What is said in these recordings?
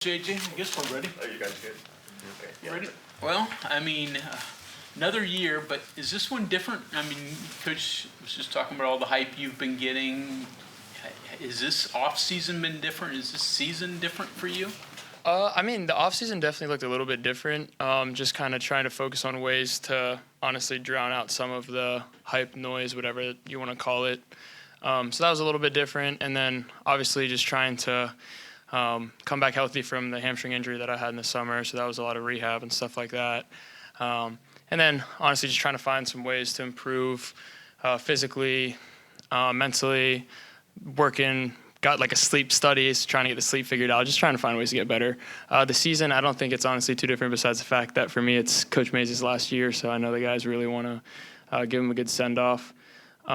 JJ, I guess we're ready. Are you guys good? Okay. Yeah. Ready? Well, I mean, another year, but is this one different? I mean, Coach was just talking about all the hype you've been getting. Is this off-season been different? Is this season different for you? I mean, the offseason definitely looked a little bit different. Just kind of trying to focus on ways to honestly drown out some of the hype noise, whatever you want to call it. So that was a little bit different. And then obviously just trying to come back healthy from the hamstring injury that I had in the summer. So that was a lot of rehab and stuff like that. And then honestly just trying to find some ways to improve physically, mentally, working. Got like a sleep studies, trying to get the sleep figured out, just trying to find ways to get better. The season, I don't think it's honestly too different besides the fact that for me it's Coach Mays' last year, so I know the guys really want to give him a good send-off. We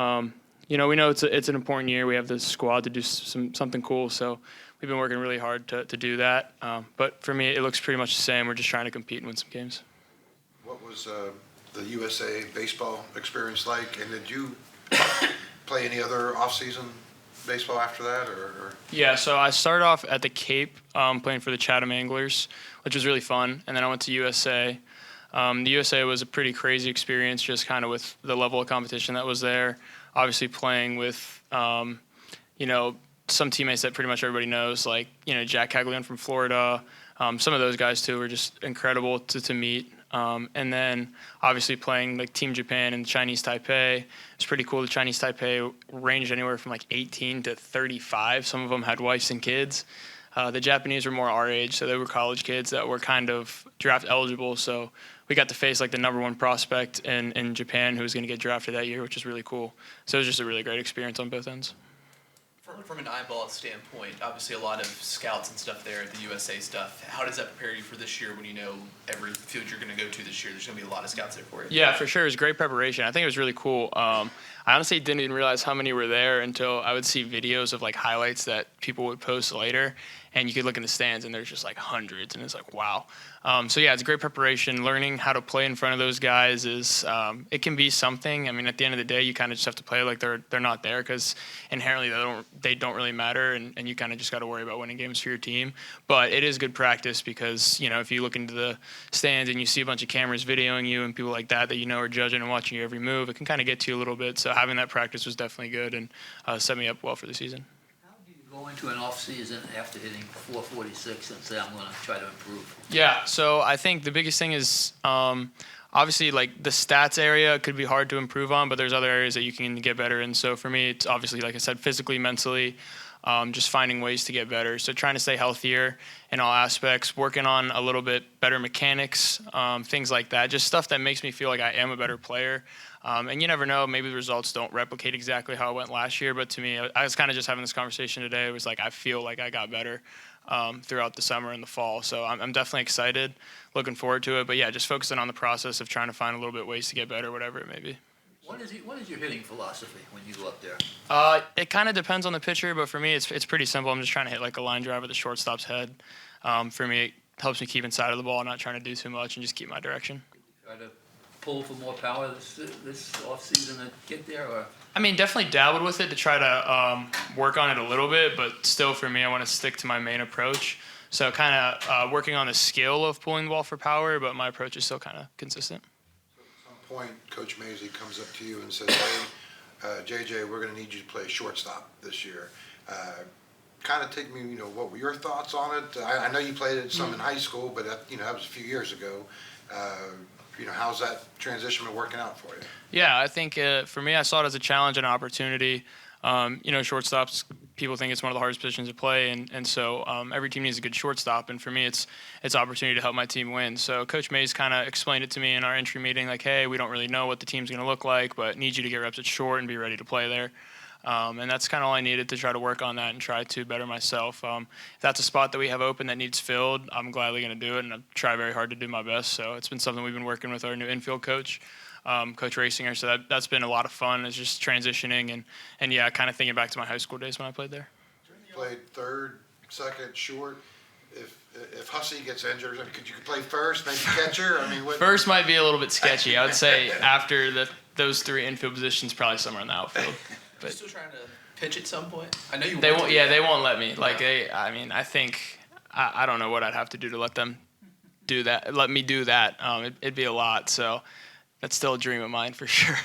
know it's an important year. We have the squad to do something cool, so we've been working really hard to do that. But for me, it looks pretty much the same. We're just trying to compete and win some games. What was the USA baseball experience like, and did you play any other off-season baseball after that, or? Yeah, so I started off at the Cape playing for the Chatham Anglers, which was really fun, and then I went to USA. The USA was a pretty crazy experience, just kind of with the level of competition that was there. Obviously playing with, some teammates that pretty much everybody knows, like, Jack Caglione from Florida. Some of those guys, too, were just incredible to meet. And then obviously playing like Team Japan and Chinese Taipei. It's pretty cool. The Chinese Taipei ranged anywhere from like 18 to 35. Some of them had wives and kids. The Japanese were more our age, so they were college kids that were kind of draft eligible. So we got to face like the number one prospect in Japan who was going to get drafted that year, which is really cool. So it was just a really great experience on both ends. From an eyeball standpoint, obviously a lot of scouts and stuff there at the USA stuff. How does that prepare you for this year when you know every field you're going to go to this year, there's going to be a lot of scouts there for you? Yeah, for sure. It was great preparation. I think it was really cool. I honestly didn't even realize how many were there until I would see videos of like highlights that people would post later, and you could look in the stands and there's just like hundreds, and it's like, wow. So yeah, it's great preparation. Learning how to play in front of those guys is, it can be something. I mean, at the end of the day, you kind of just have to play like they're not there, because inherently they don't really matter, and you kind of just got to worry about winning games for your team. But it is good practice because, if you look into the stands and you see a bunch of cameras videoing you and people like that are judging and watching your every move, it can kind of get to you a little bit. So having that practice was definitely good and set me up well for the season. Go into an off season after hitting 446 and say, I'm going to try to improve? Yeah, so I think the biggest thing is obviously like the stats area could be hard to improve on, but there's other areas that you can get better in. So for me, it's obviously, like I said, physically, mentally, just finding ways to get better. So trying to stay healthier in all aspects, working on a little bit better mechanics, things like that, just stuff that makes me feel like I am a better player. And you never know, maybe the results don't replicate exactly how it went last year, but to me, I was kind of just having this conversation today. It was like I feel like I got better throughout the summer and the fall. So I'm definitely excited, looking forward to it. But yeah, just focusing on the process of trying to find a little bit ways to get better, whatever it may be. What is your hitting philosophy when you go up there? It kind of depends on the pitcher, but for me, it's pretty simple. I'm just trying to hit like a line drive at the shortstop's head. For me, it helps me keep inside of the ball, not trying to do too much, and just keep my direction. Try to pull for more power this off season to get there, or? I mean, definitely dabbled with it to try to work on it a little bit, but still for me, I want to stick to my main approach. So kind of working on the skill of pulling the ball for power, but my approach is still kind of consistent. Point, Coach Mays comes up to you and says, hey, JJ, we're going to need you to play shortstop this year. Kind of take me, what were your thoughts on it? I know you played it some in high school, but that was a few years ago. How's that transition been working out for you? Yeah, I think for me, I saw it as a challenge and an opportunity. Shortstops, people think it's one of the hardest positions to play, and so every team needs a good shortstop, and for me, it's opportunity to help my team win. So Coach Mays kind of explained it to me in our entry meeting, like, hey, we don't really know what the team's going to look like, but need you to get reps at short and be ready to play there. And that's kind of all I needed to try to work on that and try to better myself. If that's a spot that we have open that needs filled, I'm gladly going to do it, and I try very hard to do my best. So it's been something we've been working with our new infield coach, Coach Rasinger. So that's been a lot of fun. It's just transitioning and yeah, kind of thinking back to my high school days when I played there. Played third, second, short. If Hussey gets injured, could you play first, maybe catcher? First might be a little bit sketchy. I would say after those three infield positions, probably somewhere in the outfield. But still trying to pitch at some point? I know you. They won't. Yeah, they won't let me. Like I think I don't know what I'd have to do to let them do that. Let me do that. It'd be a lot. So that's still a dream of mine for sure.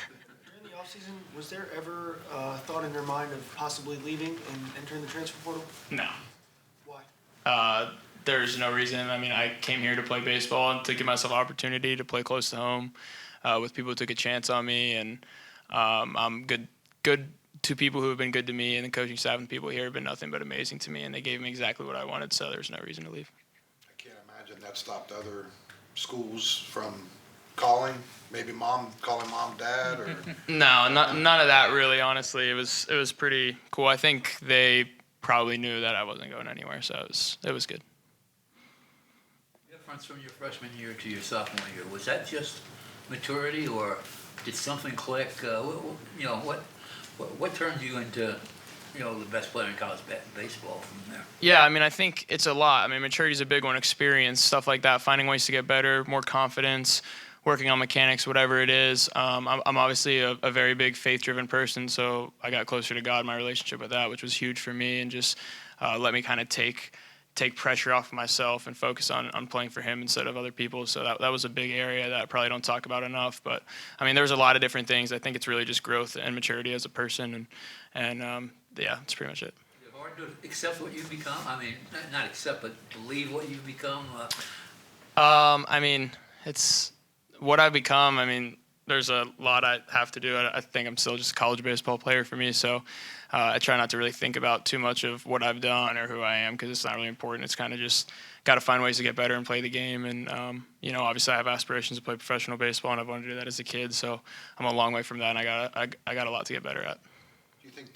During the offseason, was there ever thought in your mind of possibly leaving and entering the transfer portal? No. Why? There's no reason. I mean, I came here to play baseball and to give myself opportunity to play close to home with people who took a chance on me. And I'm good to people who have been good to me, and the coaching staff and people here have been nothing but amazing to me, and they gave me exactly what I wanted, so there's no reason to leave. I can't imagine that stopped other schools from calling, maybe calling mom, dad, or No, none of that really, honestly. It was pretty cool. I think they probably knew that I wasn't going anywhere, so it was good. Difference from your freshman year to your sophomore year, was that just maturity, or did something click? What turned you into, the best player in college baseball from there? Yeah, I mean, I think it's a lot. I mean, maturity is a big one, experience, stuff like that, finding ways to get better, more confidence, working on mechanics, whatever it is. I'm obviously a very big faith-driven person, so I got closer to God, my relationship with that, which was huge for me, and just let me kind of take pressure off of myself and focus on playing for him instead of other people. So that was a big area that I probably don't talk about enough. But, I mean, there was a lot of different things. I think it's really just growth and maturity as a person, and yeah, that's pretty much it. Is it hard to accept what you've become? I mean, not accept, but believe what you've become? I mean, it's what I've become. I mean, there's a lot I have to do. I think I'm still just a college baseball player for me, so I try not to really think about too much of what I've done or who I am, because it's not really important. It's kind of just got to find ways to get better and play the game. And, obviously I have aspirations to play professional baseball, and I've wanted to do that as a kid, so I'm a long way from that, and I got a lot to get better at. do you think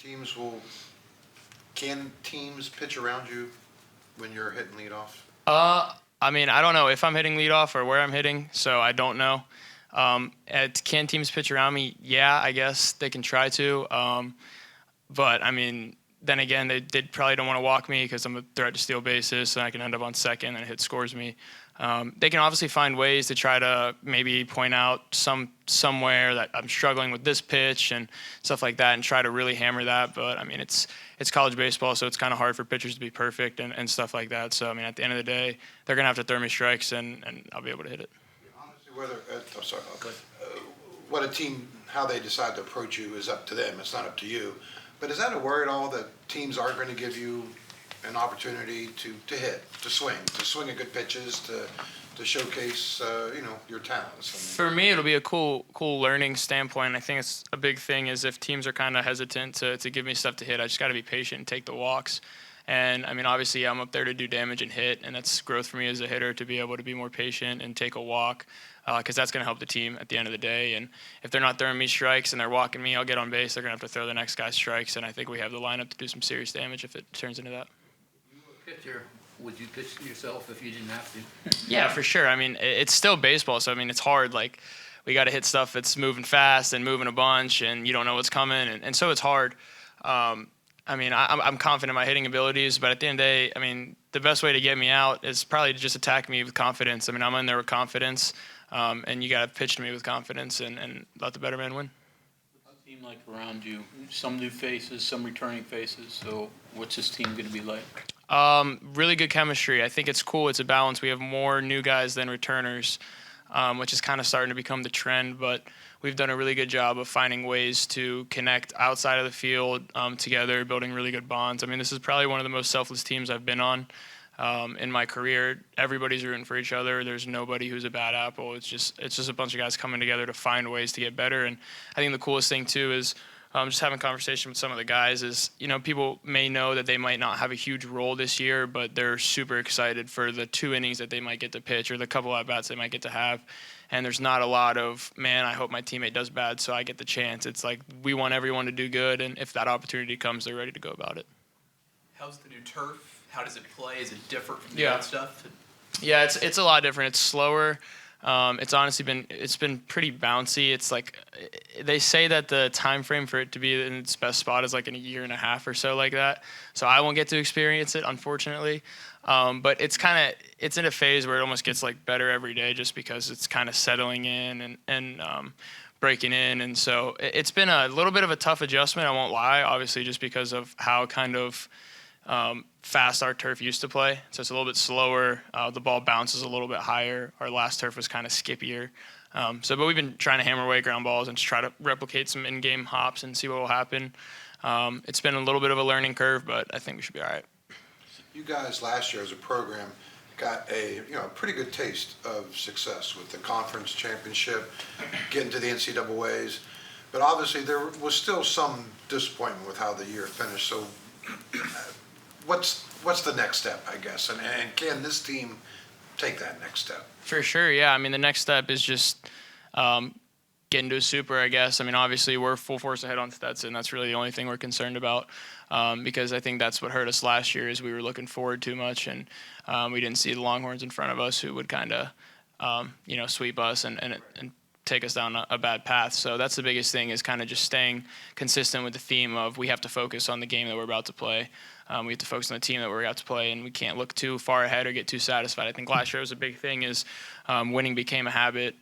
can teams pitch around you when you're hitting leadoff? I mean, I don't know if I'm hitting leadoff or where I'm hitting, so I don't know. Can teams pitch around me? Yeah, I guess they can try to. But, I mean, then again, they probably don't want to walk me because I'm a threat to steal bases, and I can end up on second and a hit scores me. They can obviously find ways to try to maybe point out somewhere that I'm struggling with this pitch and stuff like that, and try to really hammer that. But, I mean, it's college baseball, so it's kind of hard for pitchers to be perfect and stuff like that. So, I mean, at the end of the day, they're going to have to throw me strikes, and I'll be able to hit it. Honestly, what a team, how they decide to approach you is up to them. It's not up to you. But is that a worry at all that teams aren't going to give you an opportunity to hit, to swing at good pitches, to showcase, your talents? For me, it'll be a cool learning standpoint. I think it's a big thing is if teams are kind of hesitant to give me stuff to hit, I just got to be patient and take the walks. And, I mean, obviously I'm up there to do damage and hit, and that's growth for me as a hitter to be able to be more patient and take a walk, because that's going to help the team at the end of the day. And if they're not throwing me strikes and they're walking me, I'll get on base. They're going to have to throw the next guy strikes, and I think we have the lineup to do some serious damage if it turns into that. You were a pitcher. Would you pitch to yourself if you didn't have to? Yeah, for sure. I mean, it's still baseball, so, I mean, it's hard. Like, we got to hit stuff that's moving fast and moving a bunch, and you don't know what's coming, and so it's hard. I mean, I'm confident in my hitting abilities, but at the end of the day, I mean, the best way to get me out is probably to just attack me with confidence. I mean, I'm in there with confidence, and you got to pitch to me with confidence and let the better man win. A team like around you, some new faces, some returning faces. So what's this team going to be like? Really good chemistry. I think it's cool. It's a balance. We have more new guys than returners, which is kind of starting to become the trend, but we've done a really good job of finding ways to connect outside of the field together, building really good bonds. I mean, this is probably one of the most selfless teams I've been on in my career. Everybody's rooting for each other. There's nobody who's a bad apple. It's just a bunch of guys coming together to find ways to get better. And I think the coolest thing, too, is just having conversation with some of the guys is, people may know that they might not have a huge role this year, but they're super excited for the 2 innings that they might get to pitch or the couple at-bats they might get to have. And there's not a lot of, man, I hope my teammate does bad so I get the chance. It's like we want everyone to do good, and if that opportunity comes, they're ready to go about it. How's the new turf? How does it play? Is it different from the old stuff? Yeah, it's a lot different. It's slower. It's honestly been pretty bouncy. It's like they say that the time frame for it to be in its best spot is like in a year and a half or so, like that. So I won't get to experience it, unfortunately. But it's in a phase where it almost gets like better every day, just because it's kind of settling in and breaking in. And so it's been a little bit of a tough adjustment. I won't lie, obviously, just because of how kind of fast our turf used to play. So it's a little bit slower. The ball bounces a little bit higher. Our last turf was kind of skippier. But we've been trying to hammer away ground balls and just try to replicate some in-game hops and see what will happen. It's been a little bit of a learning curve, but I think we should be all right. You guys last year as a program got a pretty good taste of success with the conference championship, getting to the NCAAs, but obviously there was still some disappointment with how the year finished. So what's the next step, I guess, and can this team take that next step? For sure, yeah. I mean, the next step is just getting to a super, I guess. I mean, obviously we're full force ahead on Stetson. That's really the only thing we're concerned about, because I think that's what hurt us last year is we were looking forward too much, and we didn't see the Longhorns in front of us who would kind of, sweep us and take us down a bad path. So that's the biggest thing is kind of just staying consistent with the theme of we have to focus on the game that we're about to play. We have to focus on the team that we're about to play, and we can't look too far ahead or get too satisfied. I think last year was a big thing is winning became a habit.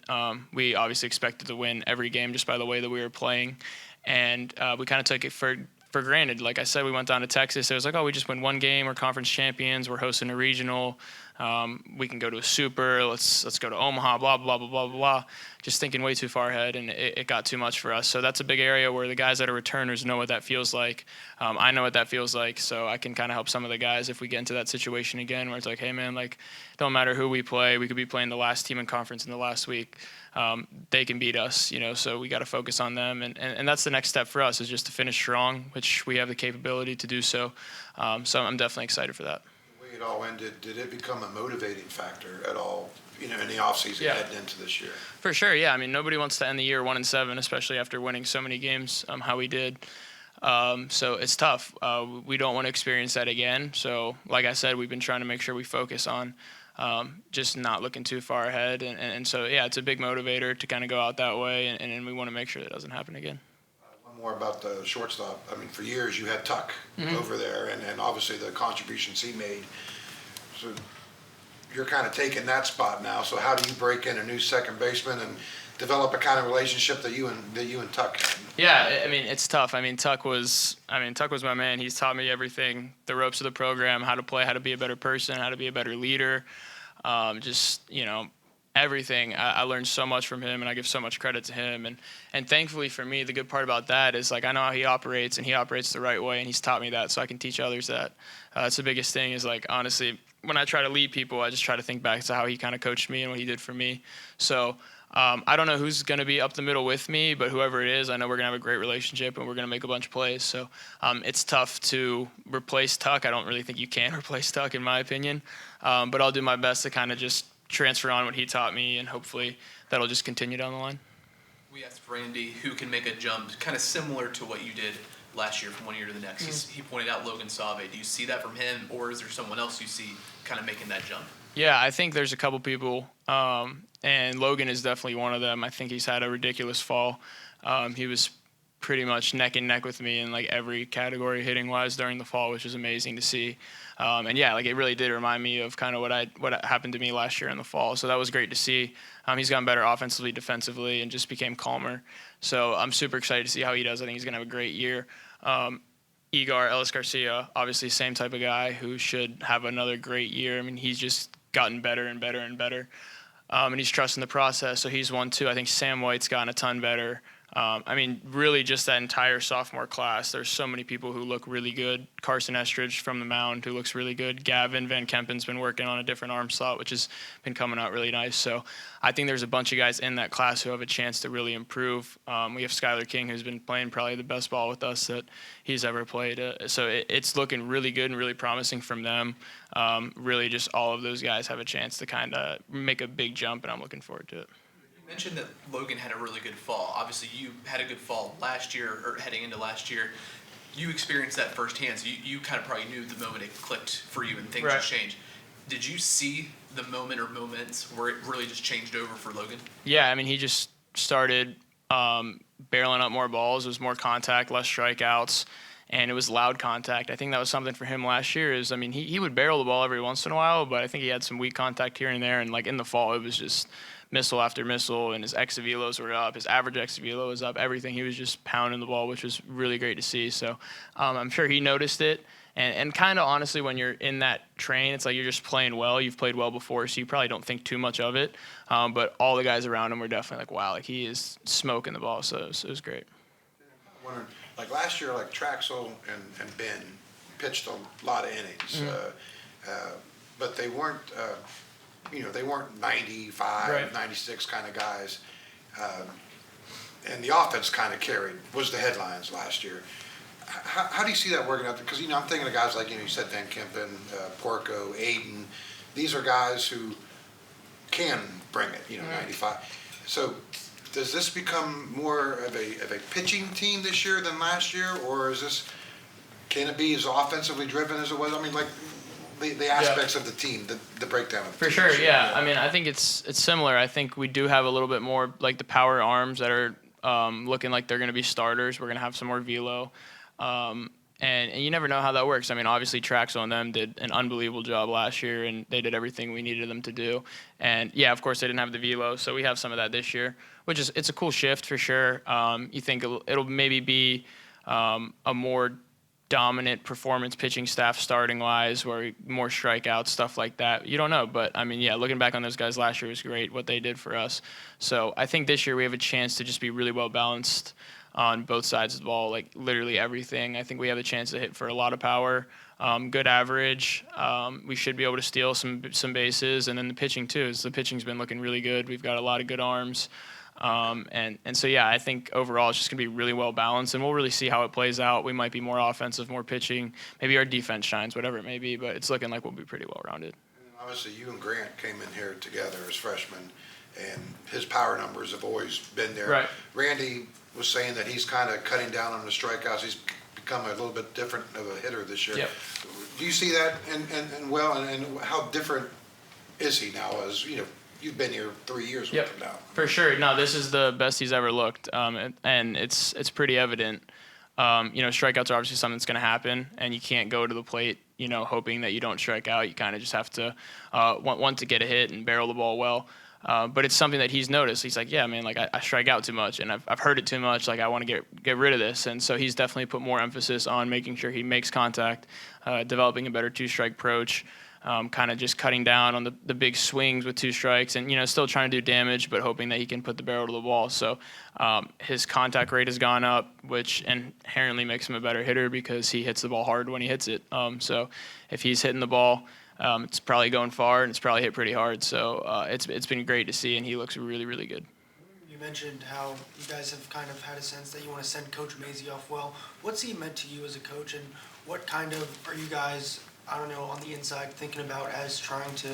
We obviously expected to win every game just by the way that we were playing, and we kind of took it for granted. Like I said, we went down to Texas. It was like, oh, we just win one game. We're conference champions. We're hosting a regional. We can go to a super. Let's go to Omaha. Blah blah blah blah blah. Just thinking way too far ahead, and it got too much for us. So that's a big area where the guys that are returners know what that feels like. I know what that feels like, so I can kind of help some of the guys if we get into that situation again, where it's like, hey man, like don't matter who we play. We could be playing the last team in conference in the last week. They can beat us, so we got to focus on them, and that's the next step for us is just to finish strong, which we have the capability to do so. So I'm definitely excited for that. The way it all ended, did it become a motivating factor at all, in the offseason heading into this year? For sure, yeah. I mean, nobody wants to end the year 1-7, especially after winning so many games, how we did. So it's tough. We don't want to experience that again. So, like I said, we've been trying to make sure we focus on just not looking too far ahead. And so, yeah, it's a big motivator to kind of go out that way, and we want to make sure that doesn't happen again. One more about the shortstop. I mean, for years you had Tuck over there, and obviously the contributions he made. So you're kind of taking that spot now. So how do you break in a new second baseman and develop a kind of relationship that you and Tuck had? Yeah, I mean, it's tough. Tuck was my man. He's taught me everything, the ropes of the program, how to play, how to be a better person, how to be a better leader. Everything. I learned so much from him, and I give so much credit to him. And thankfully for me, the good part about that is, like, I know how he operates, and he operates the right way, and he's taught me that, so I can teach others that. That's the biggest thing is, like, honestly, when I try to lead people, I just try to think back to how he kind of coached me and what he did for me. So I don't know who's going to be up the middle with me, but whoever it is, I know we're going to have a great relationship, and we're going to make a bunch of plays. So it's tough to replace Tuck. I don't really think you can replace Tuck, in my opinion. But I'll do my best to kind of just transfer on what he taught me, and hopefully that'll just continue down the line. We asked Randy who can make a jump kind of similar to what you did last year from one year to the next. He pointed out Logan Save. Do you see that from him, or is there someone else you see kind of making that jump? Yeah, I think there's a couple people, and Logan is definitely one of them. I think he's had a ridiculous fall. He was pretty much neck and neck with me in like every category hitting wise during the fall, which is amazing to see. And yeah, like it really did remind me of kind of what happened to me last year in the fall. So that was great to see. He's gotten better offensively, defensively, and just became calmer. So I'm super excited to see how he does. I think he's going to have a great year. Igor Ellis Garcia, obviously same type of guy who should have another great year. I mean, he's just gotten better and better and better. And he's trusting the process, so he's one too. I think Sam White's gotten a ton better. Really just that entire sophomore class. There's so many people who look really good. Carson Estridge from the mound who looks really good. Gavin Van Kempen's been working on a different arm slot, which has been coming out really nice. So I think there's a bunch of guys in that class who have a chance to really improve. We have Skylar King, who's been playing probably the best ball with us that he's ever played. So it's looking really good and really promising from them. Really just all of those guys have a chance to kind of make a big jump, and I'm looking forward to it. You mentioned that Logan had a really good fall. Obviously, you had a good fall last year, or heading into last year. You experienced that firsthand, so you kind of probably knew the moment it clicked for you and things Right. just changed. Did you see the moment or moments where it really just changed over for Logan? Yeah, he just started barreling up more balls. It was more contact, less strikeouts, and it was loud contact. I think that was something for him last year is, he would barrel the ball every once in a while, but I think he had some weak contact here and there, and like in the fall, it was just missile after missile, and his ex-velos were up. His average ex-velo was up. Everything. He was just pounding the ball, which was really great to see. So I'm sure he noticed it, And kind of honestly, when you're in that train, it's like you're just playing well. You've played well before, so you probably don't think too much of it. But all the guys around him were definitely like, wow, like he is smoking the ball. So it was great. Wondering, like last year, like Traxel and Ben pitched a lot of innings, but they weren't, they weren't 95, Right. 96 kind of guys. And the offense kind of was the headlines last year. How do you see that working out? Because, I'm thinking of guys like, you said Van Kempen, Porco, Aiden. These are guys who can bring it, 95. So does this become more of a pitching team this year than last year? Or can it be as offensively driven as it was? I mean, like the aspects of the team, the breakdown of the For team sure, this year. yeah. I mean, I think it's similar. I think we do have a little bit more like the power arms that are looking like they're going to be starters. We're going to have some more velo. And you never know how that works. I mean, obviously Traxel and them did an unbelievable job last year, and they did everything we needed them to do. And yeah, of course they didn't have the velo, so we have some of that this year, it's a cool shift for sure. You think it'll maybe be a more dominant performance pitching staff starting wise, where more strikeouts, stuff like that. You don't know, but I mean, yeah, looking back on those guys last year was great what they did for us. So I think this year we have a chance to just be really well balanced on both sides of the ball, like literally everything. I think we have a chance to hit for a lot of power, good average. We should be able to steal some bases, and then the pitching too. The pitching's been looking really good. We've got a lot of good arms. And so, yeah, I think overall it's just going to be really well balanced, and we'll really see how it plays out. We might be more offensive, more pitching. Maybe our defense shines, whatever it may be, but it's looking like we'll be pretty well-rounded. Obviously, you and Grant came in here together as freshmen, and his power numbers have always been there. Right. Randy was saying that he's kind of cutting down on the strikeouts. He's become a little bit different of a hitter this year. Yep. Do you see that? And how different is he now? As you've been here 3 years with him now. For sure. No, this is the best he's ever looked, and it's pretty evident. Strikeouts are obviously something that's going to happen, and you can't go to the plate, hoping that you don't strike out. You kind of just have to want to get a hit and barrel the ball well. But it's something that he's noticed. He's like, yeah, man, like I strike out too much, and I've heard it too much. Like I want to get rid of this, and so he's definitely put more emphasis on making sure he makes contact, developing a better two-strike approach. Kind of just cutting down on the big swings with 2 strikes, and still trying to do damage, but hoping that he can put the barrel to the ball. So his contact rate has gone up, which inherently makes him a better hitter because he hits the ball hard when he hits it. So if he's hitting the ball, it's probably going far, and it's probably hit pretty hard. So it's been great to see, and he looks really, really good. You mentioned how you guys have kind of had a sense that you want to send Coach Mazey off well. What's he meant to you as a coach, and what kind of are you guys, I don't know, on the inside thinking about as trying to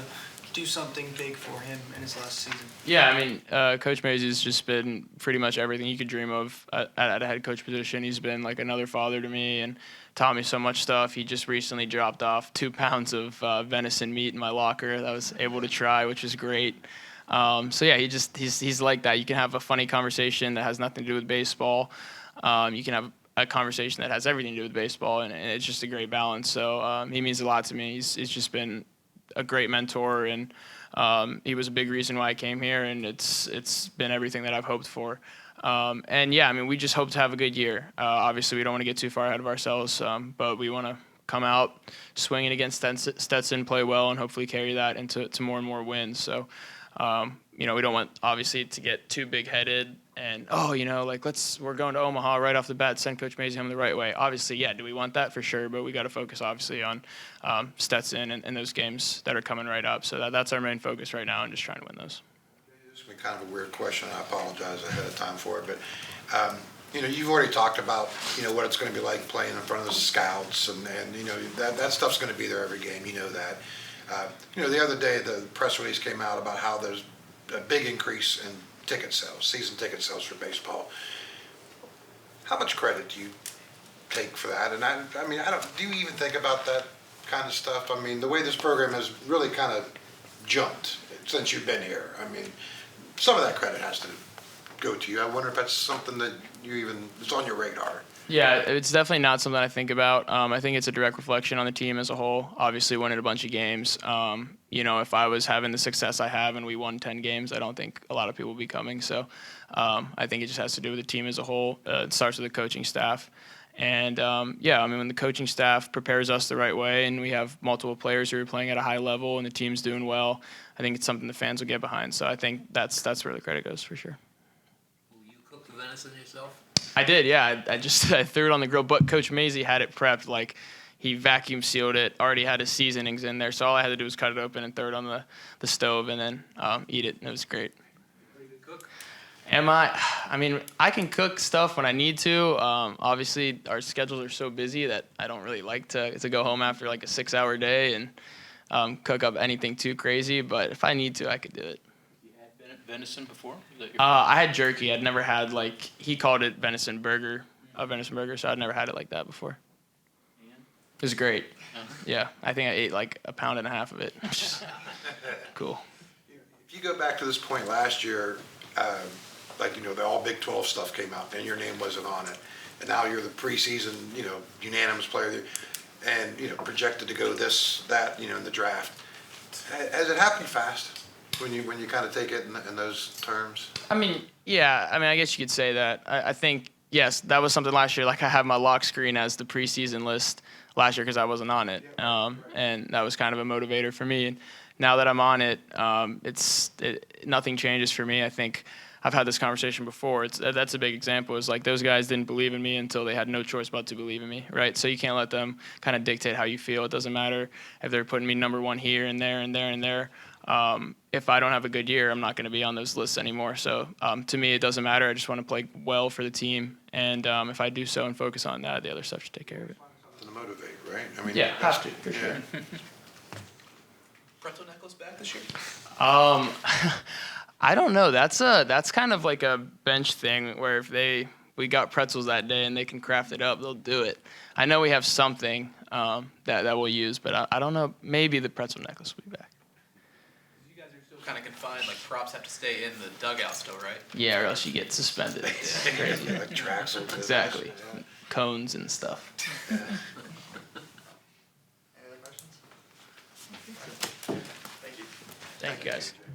do something big for him in his last season? Yeah, I mean, Coach Mazey's just been pretty much everything you could dream of at a head coach position. He's been like another father to me and taught me so much stuff. He just recently dropped off 2 pounds of venison meat in my locker that I was able to try, which was great. So yeah, he's like that. You can have a funny conversation that has nothing to do with baseball. You can have a conversation that has everything to do with baseball, and it's just a great balance. So he means a lot to me. He's just been a great mentor, and he was a big reason why I came here, and it's been everything that I've hoped for. And yeah, I mean, we just hope to have a good year. Obviously, we don't want to get too far ahead of ourselves, but we want to come out swinging against Stetson, play well, and hopefully carry that into more and more wins. So, we don't want obviously to get too big-headed and we're going to Omaha right off the bat, send Coach Mazey home the right way. Obviously, yeah, do we want that? For sure, but we got to focus obviously on Stetson and those games that are coming right up. So that's our main focus right now, and just trying to win those. This has been kind of a weird question. I apologize ahead of time for it, but you've already talked about what it's going to be like playing in front of the scouts, and that stuff's going to be there every game. You know that. The other day the press release came out about how there's a big increase in ticket sales, season ticket sales for baseball. How much credit do you take for that? And I mean, do you even think about that kind of stuff? I mean, the way this program has really kind of jumped since you've been here. I mean, some of that credit has to go to you. I wonder if that's something that it's on your radar. Yeah, it's definitely not something I think about. I think it's a direct reflection on the team as a whole. Obviously, winning a bunch of games. If I was having the success I have and we won 10 games, I don't think a lot of people would be coming. So I think it just has to do with the team as a whole. It starts with the coaching staff. And yeah, I mean, when the coaching staff prepares us the right way, and we have multiple players who are playing at a high level, and the team's doing well, I think it's something the fans will get behind. So I think that's where the credit goes for sure. Will you cook the venison yourself? I did, yeah. I just I threw it on the grill, but Coach Mazey had it prepped. Like, he vacuum sealed it, already had his seasonings in there, so all I had to do was cut it open and throw it on the stove, and then eat it. And it was great. Pretty good cook. Am I? I mean, I can cook stuff when I need to. Obviously, our schedules are so busy that I don't really like to go home after like a 6-hour day and cook up anything too crazy. But if I need to, I could do it. You had venison before? Was that your I had jerky. I'd never had, like, he called it venison burger, so I'd never had it like that before. It was great. Yeah, I think I ate like a pound and a half of it. Cool. If you go back to this point last year, like, the all Big 12 stuff came out and your name wasn't on it. And now you're the preseason, unanimous player of the year, and, projected to go this, that, in the draft. Has it happened fast when you kind of take it in those terms? I mean, yeah, I guess you could say that. I think, yes, that was something last year. Like, I have my lock screen as the preseason list last year because I wasn't on it. And that was kind of a motivator for me. And now that I'm on it, nothing changes for me. I think I've had this conversation before. That's a big example. Is like, those guys didn't believe in me until they had no choice but to believe in me, right? So you can't let them kind of dictate how you feel. It doesn't matter if they're putting me number one here and there and there and there. If I don't have a good year, I'm not going to be on those lists anymore. So to me, it doesn't matter. I just want to play well for the team. And if I do so and focus on that, the other stuff should take care of it. To motivate, right? I mean, Yeah, have to, for sure. Pretzel necklace back this year? I don't know. That's kind of like a bench thing where if we got pretzels that day and they can craft it up, they'll do it. I know we have something that we'll use, but I don't know. Maybe the pretzel necklace will be back. You guys are still kind of confined. Like, props have to stay in the dugout still, right? Yeah, or else you get suspended. It's crazy. like tracks or Exactly. Yeah. Cones and stuff. Any other questions? Thank you, guys.